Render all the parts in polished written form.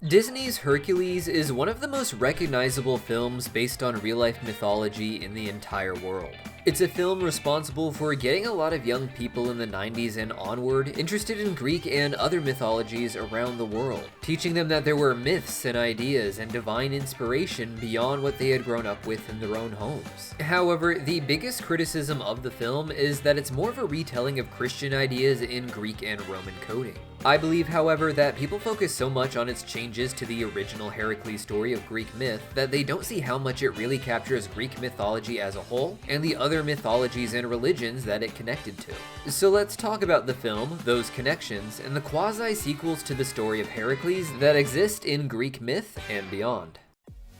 Disney's Hercules is one of the most recognizable films based on real-life mythology in the entire world. It's a film responsible for getting a lot of young people in the 90s and onward interested in Greek and other mythologies around the world, teaching them that there were myths and ideas and divine inspiration beyond what they had grown up with in their own homes. However, the biggest criticism of the film is that it's more of a retelling of Christian ideas in Greek and Roman coding. I believe, however, that people focus so much on its changes to the original Heracles story of Greek myth that they don't see how much it really captures Greek mythology as a whole and the other mythologies and religions that it connected to. So let's talk about the film, those connections, and the quasi-sequels to the story of Heracles that exist in Greek myth and beyond.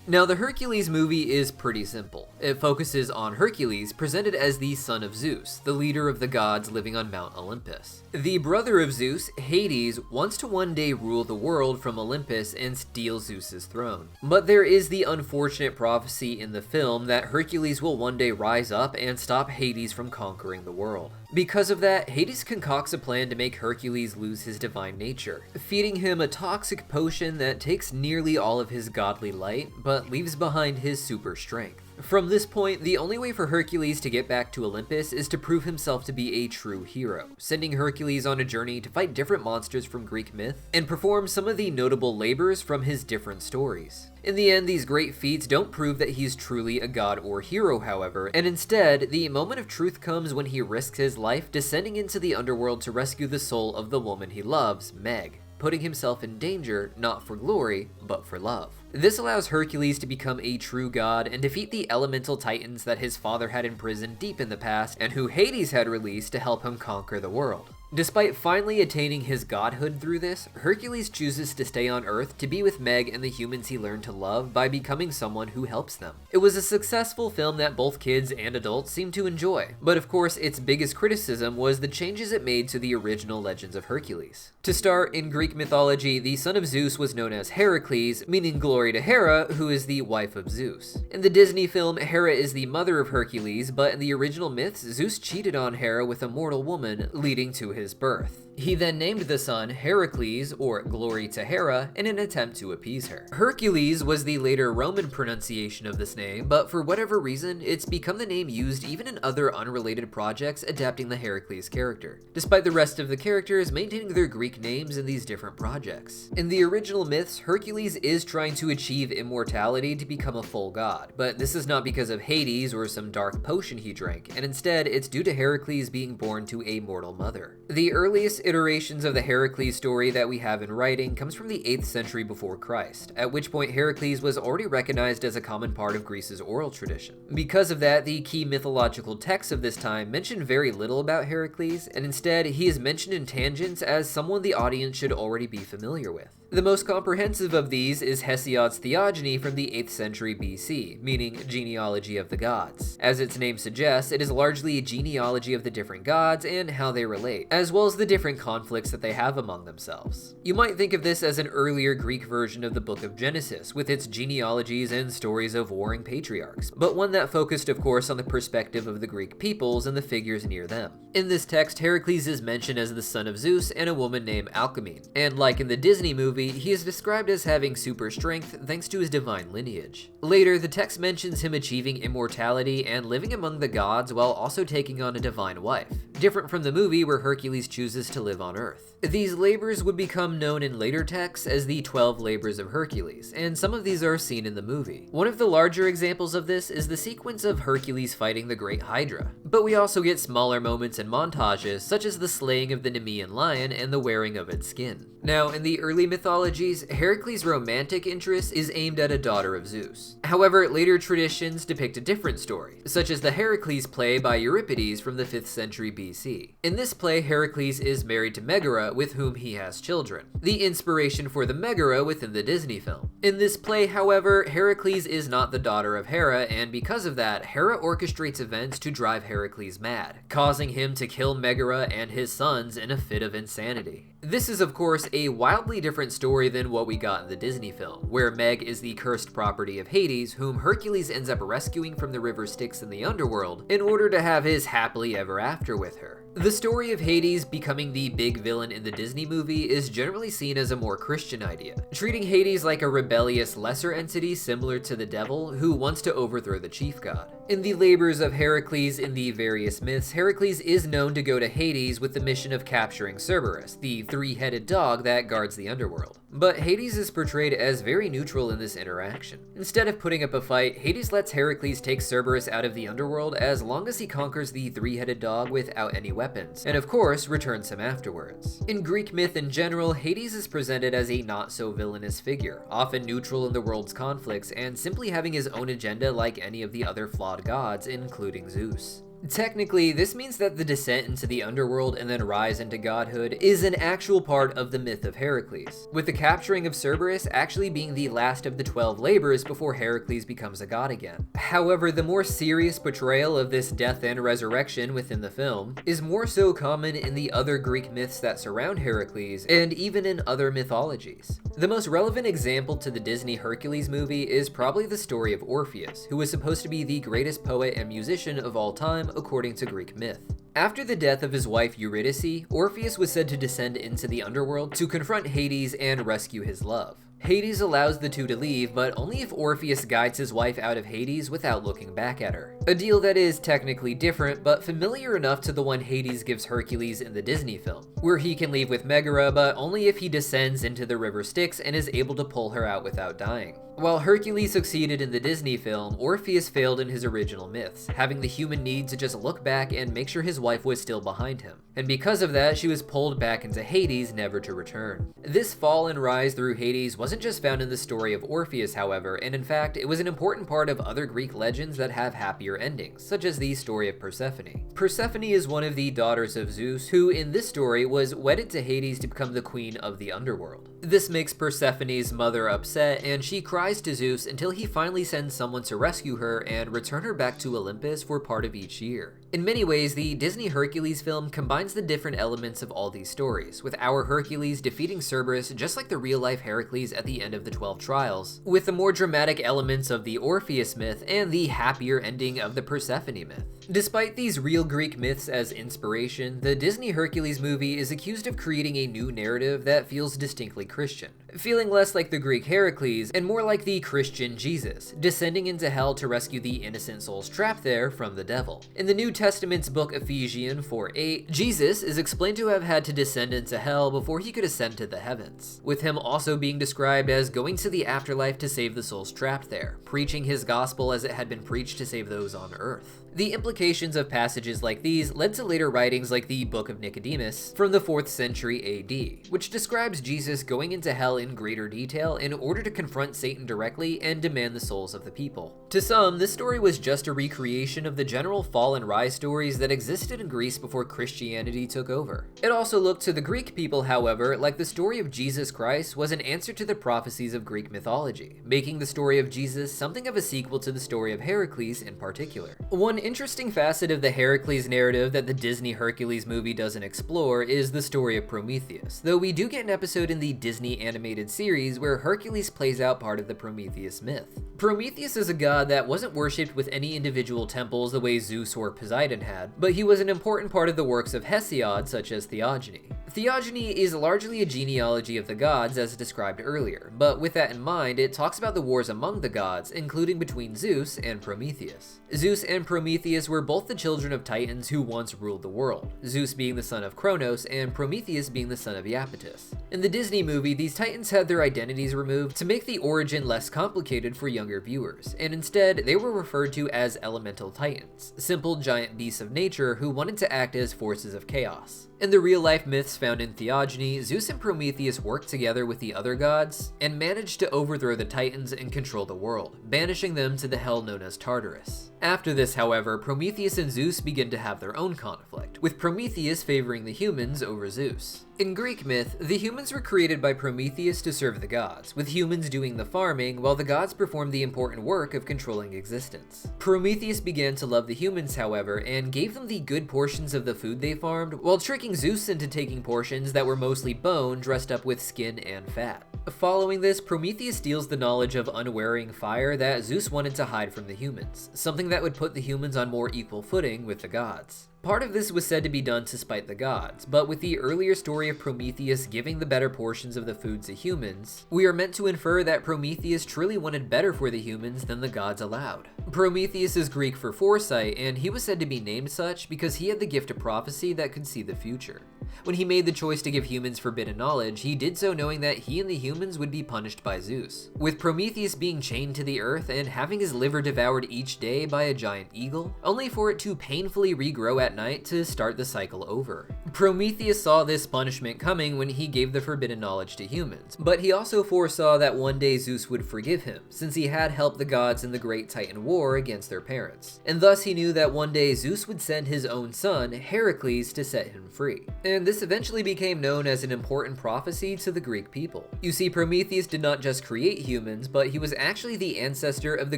Now, the Hercules movie is pretty simple. It focuses on Hercules, presented as the son of Zeus, the leader of the gods living on Mount Olympus. The brother of Zeus, Hades, wants to one day rule the world from Olympus and steal Zeus's throne. But there is the unfortunate prophecy in the film that Hercules will one day rise up and stop Hades from conquering the world. Because of that, Hades concocts a plan to make Hercules lose his divine nature, feeding him a toxic potion that takes nearly all of his godly light, but leaves behind his super strength. From this point, the only way for Hercules to get back to Olympus is to prove himself to be a true hero, sending Hercules on a journey to fight different monsters from Greek myth and perform some of the notable labors from his different stories. In the end, these great feats don't prove that he's truly a god or hero, however, and instead, the moment of truth comes when he risks his life descending into the underworld to rescue the soul of the woman he loves, Meg, putting himself in danger not for glory, but for love. This allows Hercules to become a true god and defeat the elemental titans that his father had imprisoned deep in the past and who Hades had released to help him conquer the world. Despite finally attaining his godhood through this, Hercules chooses to stay on Earth to be with Meg and the humans he learned to love by becoming someone who helps them. It was a successful film that both kids and adults seemed to enjoy, but of course its biggest criticism was the changes it made to the original legends of Hercules. To start, in Greek mythology, the son of Zeus was known as Heracles, meaning glory to Hera, who is the wife of Zeus. In the Disney film, Hera is the mother of Hercules, but in the original myths, Zeus cheated on Hera with a mortal woman, leading to his birth. He then named the son Heracles, or glory to Hera, in an attempt to appease her. Hercules was the later Roman pronunciation of this name, but for whatever reason, it's become the name used even in other unrelated projects adapting the Heracles character, despite the rest of the characters maintaining their Greek names in these different projects. In the original myths, Hercules is trying to achieve immortality to become a full god, but this is not because of Hades or some dark potion he drank, and instead it's due to Heracles being born to a mortal mother. The earliest iterations of the Heracles story that we have in writing comes from the 8th century before Christ, at which point Heracles was already recognized as a common part of Greece's oral tradition. Because of that, the key mythological texts of this time mention very little about Heracles, and instead he is mentioned in tangents as someone the audience should already be familiar with. The most comprehensive of these is Hesiod's Theogony from the 8th century BC, meaning genealogy of the gods. As its name suggests, it is largely a genealogy of the different gods and how they relate, as well as the different conflicts that they have among themselves. You might think of this as an earlier Greek version of the book of Genesis, with its genealogies and stories of warring patriarchs, but one that focused, of course, on the perspective of the Greek peoples and the figures near them. In this text, Heracles is mentioned as the son of Zeus and a woman named Alcmene, and like in the Disney movie, he is described as having super strength thanks to his divine lineage. Later, the text mentions him achieving immortality and living among the gods while also taking on a divine wife, different from the movie where Hercules chooses to live on Earth. These labors would become known in later texts as the 12 labors of Hercules, and some of these are seen in the movie. One of the larger examples of this is the sequence of Hercules fighting the Great Hydra, but we also get smaller moments and montages such as the slaying of the Nemean lion and the wearing of its skin. Now, in the early mythologies, Heracles' romantic interest is aimed at a daughter of Zeus. However, later traditions depict a different story, such as the Heracles play by Euripides from the 5th century BC. In this play, Heracles is married to Megara, with whom he has children, the inspiration for the Megara within the Disney film. In this play, however, Heracles is not the daughter of Hera, and because of that, Hera orchestrates events to drive Heracles mad, causing him to kill Megara and his sons in a fit of insanity. This is of course a wildly different story than what we got in the Disney film, where Meg is the cursed property of Hades, whom Hercules ends up rescuing from the river Styx in the underworld in order to have his happily ever after with her. The story of Hades becoming the big villain in the Disney movie is generally seen as a more Christian idea, treating Hades like a rebellious lesser entity similar to the devil who wants to overthrow the chief god. In the labors of Heracles in the various myths, Heracles is known to go to Hades with the mission of capturing Cerberus, the three-headed dog that guards the underworld. But Hades is portrayed as very neutral in this interaction. Instead of putting up a fight, Hades lets Heracles take Cerberus out of the underworld as long as he conquers the three-headed dog without any weapons, and of course returns him afterwards. In Greek myth in general, Hades is presented as a not-so-villainous figure, often neutral in the world's conflicts and simply having his own agenda like any of the other flawed gods, including Zeus. Technically, this means that the descent into the underworld and then rise into godhood is an actual part of the myth of Heracles, with the capturing of Cerberus actually being the last of the 12 labors before Heracles becomes a god again. However, the more serious portrayal of this death and resurrection within the film is more so common in the other Greek myths that surround Heracles, and even in other mythologies. The most relevant example to the Disney Hercules movie is probably the story of Orpheus, who was supposed to be the greatest poet and musician of all time according to Greek myth. After the death of his wife Eurydice, Orpheus was said to descend into the underworld to confront Hades and rescue his love. Hades allows the two to leave, but only if Orpheus guides his wife out of Hades without looking back at her. A deal that is technically different, but familiar enough to the one Hades gives Hercules in the Disney film, where he can leave with Megara, but only if he descends into the river Styx and is able to pull her out without dying. While Hercules succeeded in the Disney film, Orpheus failed in his original myths, having the human need to just look back and make sure his wife was still behind him. And because of that, she was pulled back into Hades, never to return. This fall and rise through Hades wasn't just found in the story of Orpheus, however, and in fact, it was an important part of other Greek legends that have happier endings, such as the story of Persephone. Persephone is one of the daughters of Zeus, who in this story was wedded to Hades to become the queen of the underworld. This makes Persephone's mother upset, and she cries to Zeus until he finally sends someone to rescue her and return her back to Olympus for part of each year. In many ways, the Disney Hercules film combines the different elements of all these stories, with our Hercules defeating Cerberus just like the real-life Heracles at the end of the 12 Trials, with the more dramatic elements of the Orpheus myth and the happier ending of the Persephone myth. Despite these real Greek myths as inspiration, the Disney Hercules movie is accused of creating a new narrative that feels distinctly Christian, feeling less like the Greek Heracles and more like the Christian Jesus, descending into hell to rescue the innocent souls trapped there from the devil. In the New Testament's book Ephesians 4:8, Jesus is explained to have had to descend into hell before he could ascend to the heavens, with him also being described as going to the afterlife to save the souls trapped there, preaching his gospel as it had been preached to save those on earth. The implications of passages like these led to later writings like the Book of Nicodemus from the 4th century AD, which describes Jesus going into hell in greater detail in order to confront Satan directly and demand the souls of the people. To some, this story was just a recreation of the general fall and rise stories that existed in Greece before Christianity took over. It also looked to the Greek people, however, like the story of Jesus Christ was an answer to the prophecies of Greek mythology, making the story of Jesus something of a sequel to the story of Heracles in particular. One interesting facet of the Heracles narrative that the Disney Hercules movie doesn't explore is the story of Prometheus, though we do get an episode in the Disney animated series where Hercules plays out part of the Prometheus myth. Prometheus is a god that wasn't worshipped with any individual temples the way Zeus or Poseidon had, but he was an important part of the works of Hesiod such as Theogony. Theogony is largely a genealogy of the gods as described earlier, but with that in mind, it talks about the wars among the gods, including between Zeus and Prometheus. Zeus and Prometheus were both the children of Titans who once ruled the world, Zeus being the son of Kronos and Prometheus being the son of Iapetus. In the Disney movie, these Titans had their identities removed to make the origin less complicated for younger viewers, and instead they were referred to as elemental Titans, simple giant beasts of nature who wanted to act as forces of chaos. In the real-life myths found in Theogony, Zeus and Prometheus worked together with the other gods and managed to overthrow the Titans and control the world, banishing them to the hell known as Tartarus. After this, however, Prometheus and Zeus begin to have their own conflict, with Prometheus favoring the humans over Zeus. In Greek myth, the humans were created by Prometheus to serve the gods, with humans doing the farming while the gods performed the important work of controlling existence. Prometheus began to love the humans, however, and gave them the good portions of the food they farmed while tricking tricking Zeus into taking portions that were mostly bone dressed up with skin and fat. Following this, Prometheus steals the knowledge of unwearying fire that Zeus wanted to hide from the humans, something that would put the humans on more equal footing with the gods. Part of this was said to be done to spite the gods, but with the earlier story of Prometheus giving the better portions of the food to humans, we are meant to infer that Prometheus truly wanted better for the humans than the gods allowed. Prometheus is Greek for foresight, and he was said to be named such because he had the gift of prophecy that could see the future. When he made the choice to give humans forbidden knowledge, he did so knowing that he and the humans would be punished by Zeus. With Prometheus being chained to the earth and having his liver devoured each day by a giant eagle, only for it to painfully regrow at night to start the cycle over. Prometheus saw this punishment coming when he gave the forbidden knowledge to humans, but he also foresaw that one day Zeus would forgive him, since he had helped the gods in the Great Titan War against their parents. And thus he knew that one day Zeus would send his own son, Heracles, to set him free. And this eventually became known as an important prophecy to the Greek people. You see, Prometheus did not just create humans, but he was actually the ancestor of the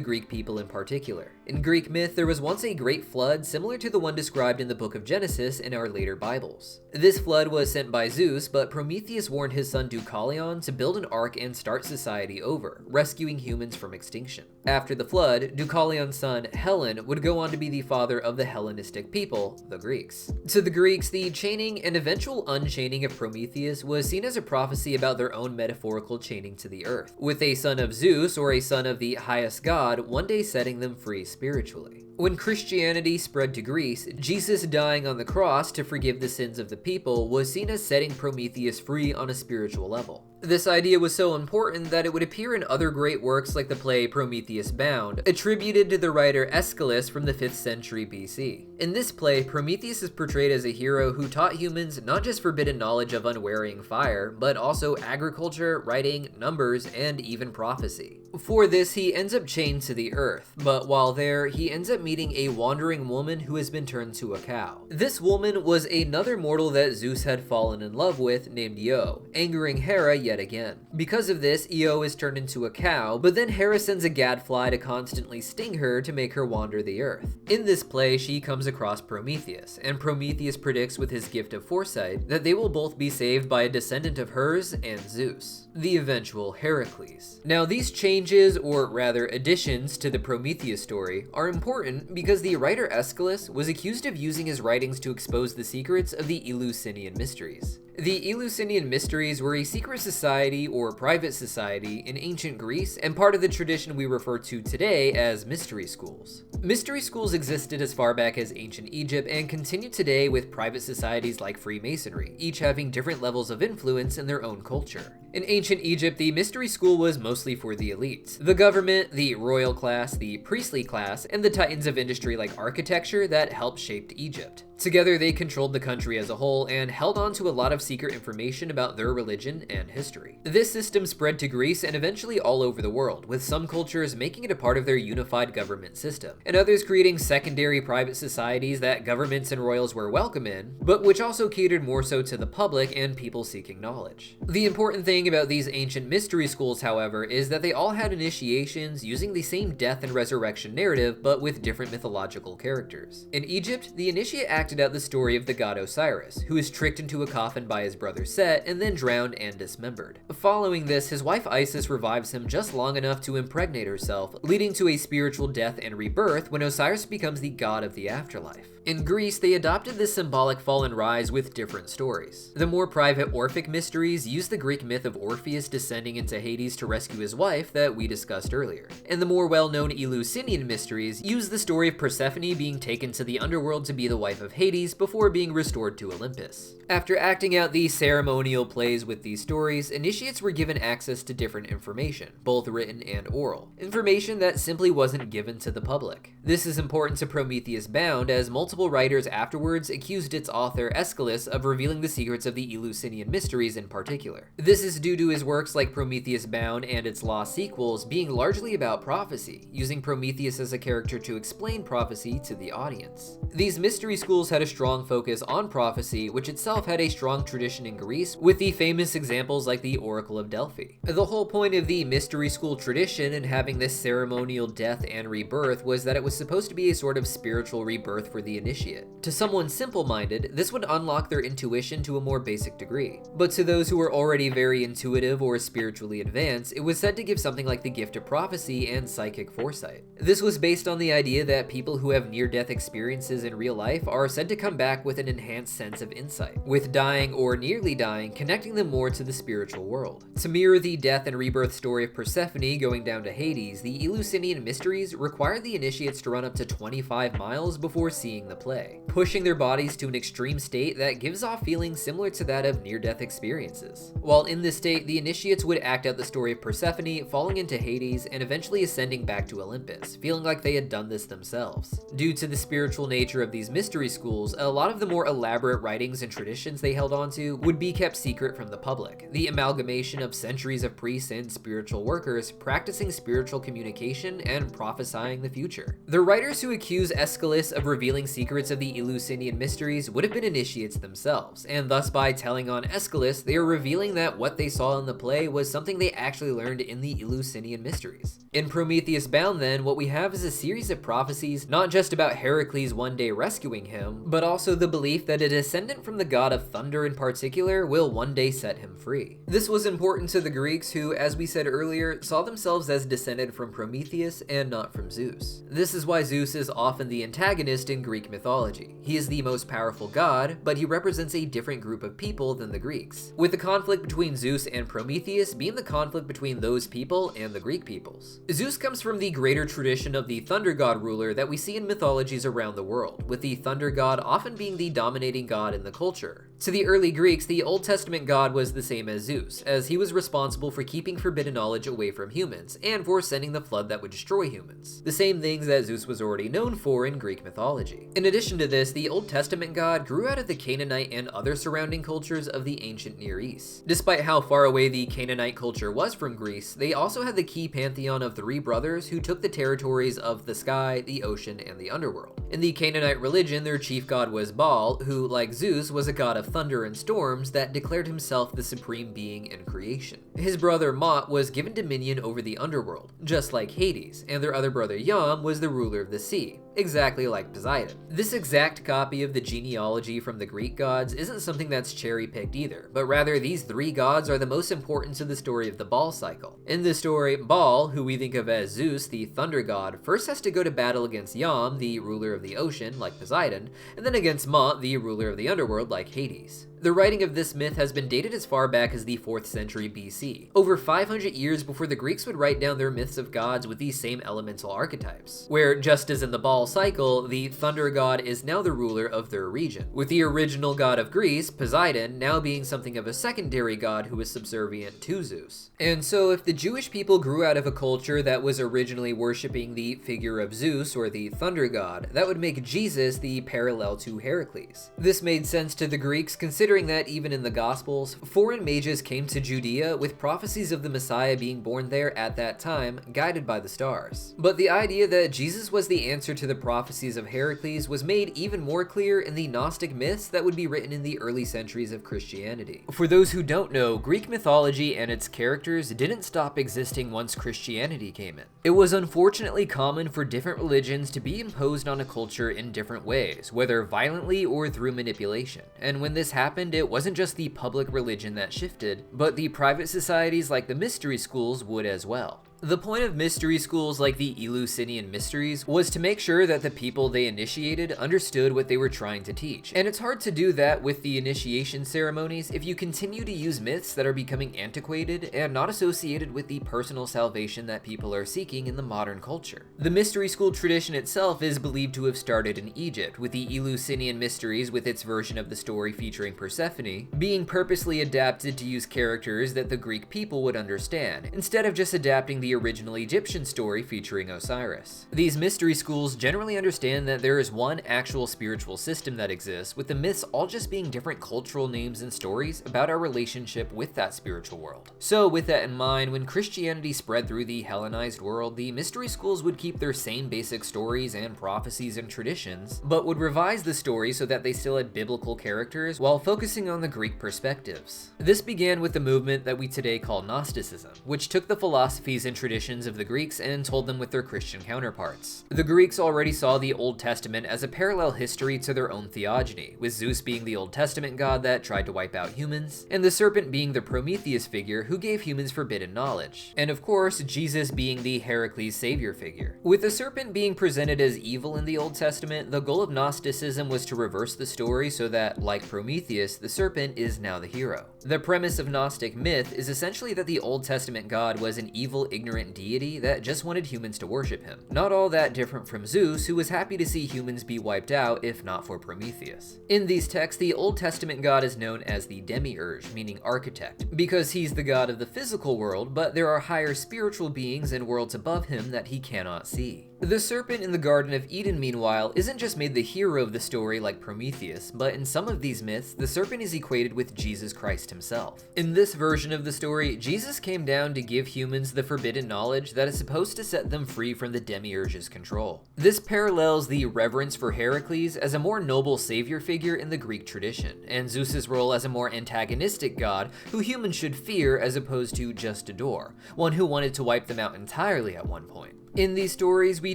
Greek people in particular. In Greek myth, there was once a great flood similar to the one described in the book of Genesis in our later Bibles. This flood was sent by Zeus, but Prometheus warned his son Deucalion to build an ark and start society over, rescuing humans from extinction. After the flood, Deucalion's son Hellen would go on to be the father of the Hellenistic people, the Greeks. To the Greeks, the chaining and eventual unchaining of Prometheus was seen as a prophecy about their own metaphorical chaining to the earth, with a son of Zeus or a son of the highest god one day setting them free spiritually. When Christianity spread to Greece, Jesus dying on the cross to forgive the sins of the people was seen as setting Prometheus free on a spiritual level. This idea was so important that it would appear in other great works like the play Prometheus Bound, attributed to the writer Aeschylus from the 5th century BC. In this play, Prometheus is portrayed as a hero who taught humans not just forbidden knowledge of unwearying fire, but also agriculture, writing, numbers, and even prophecy. For this, he ends up chained to the earth, but while there, he ends up meeting a wandering woman who has been turned to a cow. This woman was another mortal that Zeus had fallen in love with named Io, angering Hera yet again. Because of this, Io is turned into a cow, but then Hera sends a gadfly to constantly sting her to make her wander the earth. In this play, she comes across Prometheus, and Prometheus predicts with his gift of foresight that they will both be saved by a descendant of hers and Zeus, the eventual Heracles. Now, these changes, or rather additions, to the Prometheus story are important because the writer Aeschylus was accused of using his writings to expose the secrets of the Eleusinian mysteries. The Eleusinian mysteries were a secret society or private society in ancient Greece and part of the tradition we refer to today as mystery schools. Mystery schools existed as far back as ancient Egypt and continue today with private societies like Freemasonry, each having different levels of influence in their own culture. In ancient Egypt, the mystery school was mostly for the elites, the government, the royal class, the priestly class, and the titans of industry like architecture that helped shape Egypt. Together, they controlled the country as a whole and held on to a lot of secret information about their religion and history. This system spread to Greece and eventually all over the world, with some cultures making it a part of their unified government system, and others creating secondary private societies that governments and royals were welcome in, but which also catered more so to the public and people seeking knowledge. The important thing about these ancient mystery schools, however, is that they all had initiations using the same death and resurrection narrative, but with different mythological characters. In Egypt, the initiate acted out the story of the god Osiris, who is tricked into a coffin by his brother Set and then drowned and dismembered. Following this, his wife Isis revives him just long enough to impregnate herself, leading to a spiritual death and rebirth when Osiris becomes the god of the afterlife. In Greece, they adopted this symbolic fall and rise with different stories. The more private Orphic mysteries use the Greek myth of Orpheus descending into Hades to rescue his wife that we discussed earlier. And the more well-known Eleusinian mysteries use the story of Persephone being taken to the underworld to be the wife of Hades before being restored to Olympus. After acting out these ceremonial plays with these stories, initiates were given access to different information, both written and oral. Information that simply wasn't given to the public. This is important to Prometheus Bound, as multiple writers afterwards accused its author Aeschylus of revealing the secrets of the Eleusinian mysteries in particular. This is due to his works like Prometheus Bound and its lost sequels being largely about prophecy, using Prometheus as a character to explain prophecy to the audience. These mystery schools had a strong focus on prophecy, which itself had a strong tradition in Greece, with the famous examples like the Oracle of Delphi. The whole point of the mystery school tradition and having this ceremonial death and rebirth was that it was supposed to be a sort of spiritual rebirth for the initiate. To someone simple-minded, this would unlock their intuition to a more basic degree. But to those who were already very intuitive or spiritually advanced, it was said to give something like the gift of prophecy and psychic foresight. This was based on the idea that people who have near-death experiences in real life are said to come back with an enhanced sense of insight, with dying or nearly dying connecting them more to the spiritual world. To mirror the death and rebirth story of Persephone going down to Hades, the Eleusinian mysteries required the initiates to run up to 25 miles before seeing the play, pushing their bodies to an extreme state that gives off feelings similar to that of near-death experiences. While in this state, the initiates would act out the story of Persephone falling into Hades and eventually ascending back to Olympus, feeling like they had done this themselves. Due to the spiritual nature of these mystery schools, a lot of the more elaborate writings and traditions they held onto would be kept secret from the public, the amalgamation of centuries of priests and spiritual workers practicing spiritual communication and prophesying the future. The writers who accuse Aeschylus of revealing secrets of the Eleusinian mysteries would have been initiates themselves, and thus by telling on Aeschylus, they are revealing that what they saw in the play was something they actually learned in the Eleusinian mysteries. In Prometheus Bound then, what we have is a series of prophecies not just about Heracles one day rescuing him, but also the belief that a descendant from the god of thunder in particular will one day set him free. This was important to the Greeks who, as we said earlier, saw themselves as descended from Prometheus and not from Zeus. This is why Zeus is often the antagonist in Greek mythology. He is the most powerful god, but he represents a different group of people than the Greeks, with the conflict between Zeus and Prometheus being the conflict between those people and the Greek peoples. Zeus comes from the greater tradition of the thunder god ruler that we see in mythologies around the world, with the thunder god often being the dominating god in the culture. To the early Greeks, the Old Testament god was the same as Zeus, as he was responsible for keeping forbidden knowledge away from humans, and for sending the flood that would destroy humans. The same things that Zeus was already known for in Greek mythology. In addition to this, the Old Testament god grew out of the Canaanite and other surrounding cultures of the ancient Near East. Despite how far away the Canaanite culture was from Greece, they also had the key pantheon of three brothers who took the territories of the sky, the ocean, and the underworld. In the Canaanite religion, their chief god was Baal, who, like Zeus, was a god of thunder and storms that declared himself the supreme being in creation. His brother Mot was given dominion over the underworld, just like Hades, and their other brother Yam was the ruler of the sea, exactly like Poseidon. This exact copy of the genealogy from the Greek gods isn't something that's cherry-picked either, but rather these three gods are the most important to the story of the Baal cycle. In this story, Baal, who we think of as Zeus, the thunder god, first has to go to battle against Yam, the ruler of the ocean, like Poseidon, and then against Mot, the ruler of the underworld, like Hades. The writing of this myth has been dated as far back as the 4th century BC, over 500 years before the Greeks would write down their myths of gods with these same elemental archetypes, where, just as in the Baal cycle, the thunder god is now the ruler of their region, with the original god of Greece, Poseidon, now being something of a secondary god who is subservient to Zeus. And so if the Jewish people grew out of a culture that was originally worshipping the figure of Zeus, or the thunder god, that would make Jesus the parallel to Heracles. This made sense to the Greeks, considering that even in the Gospels, foreign mages came to Judea with prophecies of the Messiah being born there at that time, guided by the stars. But the idea that Jesus was the answer to the prophecies of Heracles was made even more clear in the Gnostic myths that would be written in the early centuries of Christianity. For those who don't know, Greek mythology and its characters didn't stop existing once Christianity came in. It was unfortunately common for different religions to be imposed on a culture in different ways, whether violently or through manipulation. And when this happened, it wasn't just the public religion that shifted, but the private societies like the mystery schools would as well. The point of mystery schools like the Eleusinian Mysteries was to make sure that the people they initiated understood what they were trying to teach. And it's hard to do that with the initiation ceremonies if you continue to use myths that are becoming antiquated and not associated with the personal salvation that people are seeking in the modern culture. The mystery school tradition itself is believed to have started in Egypt, with the Eleusinian Mysteries, with its version of the story featuring Persephone, being purposely adapted to use characters that the Greek people would understand, instead of just adapting the original Egyptian story featuring Osiris. These mystery schools generally understand that there is one actual spiritual system that exists, with the myths all just being different cultural names and stories about our relationship with that spiritual world. So with that in mind, when Christianity spread through the Hellenized world, the mystery schools would keep their same basic stories and prophecies and traditions, but would revise the story so that they still had biblical characters while focusing on the Greek perspectives. This began with the movement that we today call Gnosticism, which took the philosophies and traditions of the Greeks and told them with their Christian counterparts. The Greeks already saw the Old Testament as a parallel history to their own theogony, with Zeus being the Old Testament god that tried to wipe out humans, and the serpent being the Prometheus figure who gave humans forbidden knowledge, and of course, Jesus being the Heracles savior figure. With the serpent being presented as evil in the Old Testament, the goal of Gnosticism was to reverse the story so that, like Prometheus, the serpent is now the hero. The premise of Gnostic myth is essentially that the Old Testament god was an evil, ignorant deity that just wanted humans to worship him. Not all that different from Zeus, who was happy to see humans be wiped out if not for Prometheus. In these texts, the Old Testament god is known as the demiurge, meaning architect, because he's the god of the physical world, but there are higher spiritual beings and worlds above him that he cannot see. The serpent in the Garden of Eden, meanwhile, isn't just made the hero of the story like Prometheus, but in some of these myths, the serpent is equated with Jesus Christ himself. In this version of the story, Jesus came down to give humans the forbidden knowledge that is supposed to set them free from the demiurge's control. This parallels the reverence for Heracles as a more noble savior figure in the Greek tradition, and Zeus's role as a more antagonistic god who humans should fear as opposed to just adore, one who wanted to wipe them out entirely at one point. In these stories, we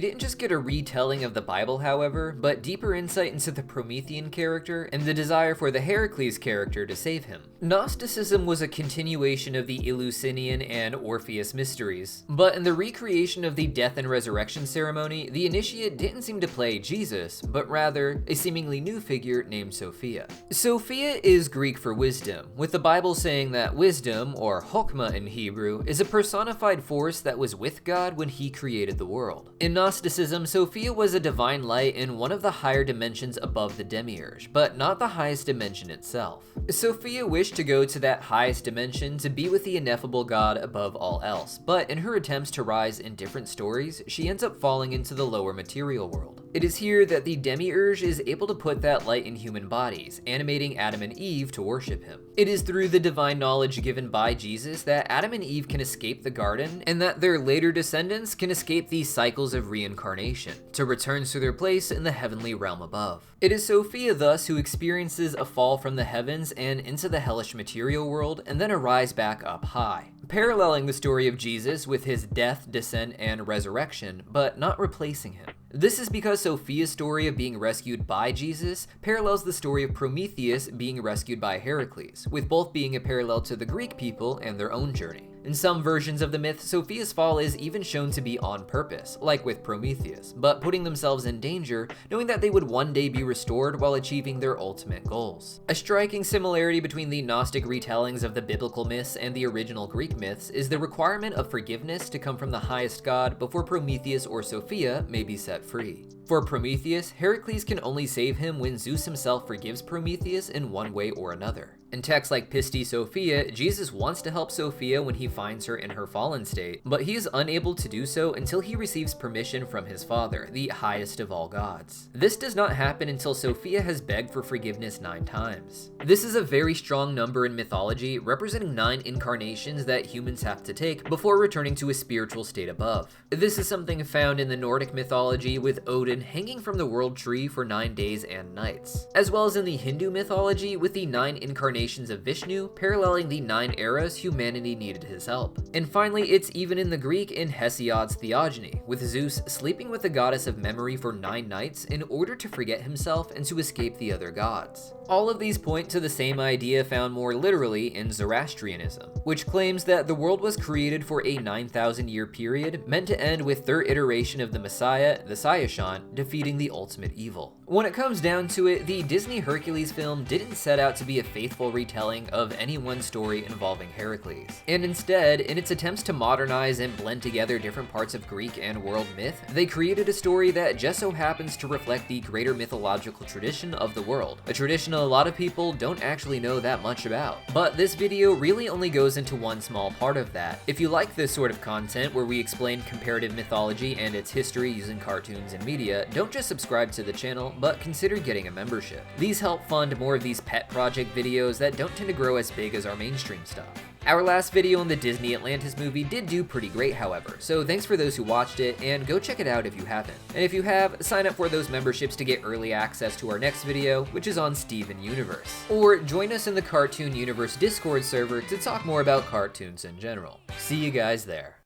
didn't just get a retelling of the Bible, however, but deeper insight into the Promethean character and the desire for the Heracles character to save him. Gnosticism was a continuation of the Eleusinian and Orpheus mysteries, but in the recreation of the death and resurrection ceremony, the initiate didn't seem to play Jesus, but rather a seemingly new figure named Sophia. Sophia is Greek for wisdom, with the Bible saying that wisdom, or chokmah in Hebrew, is a personified force that was with God when he created the world. In Gnosticism, Sophia was a divine light in one of the higher dimensions above the demiurge, but not the highest dimension itself. Sophia wished to go to that highest dimension to be with the ineffable God above all else, but in her attempts to rise in different stories, she ends up falling into the lower material world. It is here that the demiurge is able to put that light in human bodies, animating Adam and Eve to worship him. It is through the divine knowledge given by Jesus that Adam and Eve can escape the garden, and that their later descendants can escape these cycles of reincarnation, to return to their place in the heavenly realm above. It is Sophia thus who experiences a fall from the heavens and into the hellish material world, and then a rise back up high, paralleling the story of Jesus with his death, descent, and resurrection, but not replacing him. This is because Sophia's story of being rescued by Jesus parallels the story of Prometheus being rescued by Heracles, with both being a parallel to the Greek people and their own journey. In some versions of the myth, Sophia's fall is even shown to be on purpose, like with Prometheus, but putting themselves in danger, knowing that they would one day be restored while achieving their ultimate goals. A striking similarity between the Gnostic retellings of the biblical myths and the original Greek myths is the requirement of forgiveness to come from the highest god before Prometheus or Sophia may be set free. For Prometheus, Heracles can only save him when Zeus himself forgives Prometheus in one way or another. In texts like Pistis Sophia, Jesus wants to help Sophia when he finds her in her fallen state, but he is unable to do so until he receives permission from his father, the highest of all gods. This does not happen until Sophia has begged for forgiveness 9 times. This is a very strong number in mythology, representing 9 incarnations that humans have to take before returning to a spiritual state above. This is something found in the Nordic mythology, with Odin hanging from the world tree for 9 days and nights, as well as in the Hindu mythology with the 9 incarnations of Vishnu, paralleling the 9 eras humanity needed his help. And finally, it's even in the Greek in Hesiod's theogony, with Zeus sleeping with the goddess of memory for 9 nights in order to forget himself and to escape the other gods. All of these point to the same idea found more literally in Zoroastrianism, which claims that the world was created for a 9,000-year period, meant to end with their iteration of the Messiah, the Sayashan, defeating the ultimate evil. When it comes down to it, the Disney Hercules film didn't set out to be a faithful retelling of any one story involving Heracles, and instead, in its attempts to modernize and blend together different parts of Greek and world myth, they created a story that just so happens to reflect the greater mythological tradition of the world, a tradition a lot of people don't actually know that much about. But this video really only goes into one small part of that. If you like this sort of content where we explain comparative mythology and its history using cartoons and media, don't just subscribe to the channel, but consider getting a membership. These help fund more of these pet project videos that don't tend to grow as big as our mainstream stuff. Our last video on the Disney Atlantis movie did do pretty great, however, so thanks for those who watched it, and go check it out if you haven't. And if you have, sign up for those memberships to get early access to our next video, which is on Steven Universe. Or join us in the Cartoon Universe Discord server to talk more about cartoons in general. See you guys there.